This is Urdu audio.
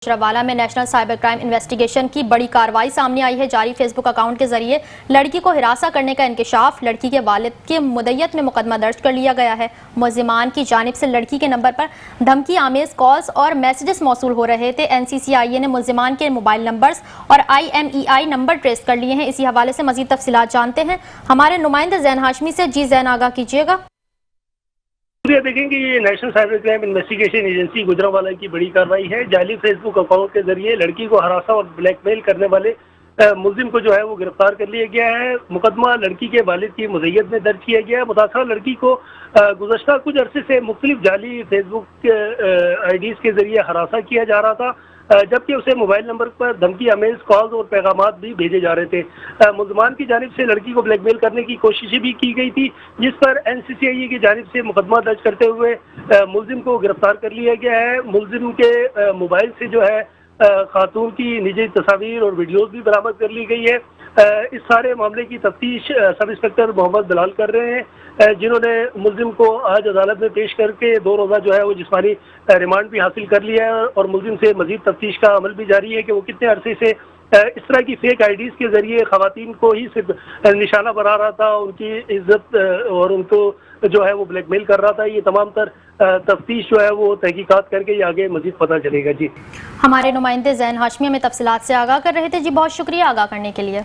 شروالا میں نیشنل سائبر کرائم انویسٹیگیشن کی بڑی کارروائی سامنے آئی ہے۔ جاری فیس بک اکاؤنٹ کے ذریعے لڑکی کو ہراساں کرنے کا انکشاف، لڑکی کے والد کے مدعیت میں مقدمہ درج کر لیا گیا ہے۔ ملزمان کی جانب سے لڑکی کے نمبر پر دھمکی آمیز کالز اور میسیجز موصول ہو رہے تھے۔ NCCIA نے ملزمان کے موبائل نمبرز اور IMEI نمبر ٹریس کر لیے ہیں۔ اسی حوالے سے مزید تفصیلات جانتے ہیں ہمارے نمائندے زین ہاشمی سے۔ جی زین، آگاہ کیجیے گا۔ دیکھیں کہ یہ national cyber crime investigation agency Gujranwala کی بڑی کارروائی ہے۔ جعلی فیس بک اکاؤنٹ کے ذریعے لڑکی کو ہراساں اور بلیک میل کرنے والے ملزم کو جو ہے وہ گرفتار کر لیا گیا ہے۔ مقدمہ لڑکی کے والد کی مدعیت میں درج کیا گیا ہے۔ متاثرہ لڑکی کو گزشتہ کچھ عرصے سے مختلف جعلی فیس بک IDs کے ذریعے ہراساں کیا جا رہا تھا، جبکہ اسے موبائل نمبر پر دھمکی آمیز کالز اور پیغامات بھی بھیجے جا رہے تھے۔ ملزمان کی جانب سے لڑکی کو بلیک میل کرنے کی کوششیں بھی کی گئی تھی، جس پر NCCIA کی جانب سے مقدمہ درج کرتے ہوئے ملزم کو گرفتار کر لیا گیا ہے۔ ملزم کے موبائل سے جو ہے خاتون کی نجی تصاویر اور ویڈیوز بھی برآمد کر لی گئی ہے۔ اس سارے معاملے کی تفتیش سب انسپکٹر محمد بلال کر رہے ہیں، جنہوں نے ملزم کو آج عدالت میں پیش کر کے 2 روزہ جو ہے وہ جسمانی ریمانڈ بھی حاصل کر لیا ہے، اور ملزم سے مزید تفتیش کا عمل بھی جاری ہے کہ وہ کتنے عرصے سے اس طرح کی فیک IDs کے ذریعے خواتین کو ہی صرف نشانہ بنا رہا تھا، ان کی عزت اور ان کو جو ہے وہ بلیک میل کر رہا تھا۔ یہ تمام تر تفتیش جو ہے وہ تحقیقات کر کے یہ آگے مزید پتہ چلے گا۔ جی، ہمارے نمائندے زین ہاشمی ہمیں تفصیلات سے آگاہ کر رہے تھے۔ جی، بہت شکریہ آگاہ کرنے کے لیے۔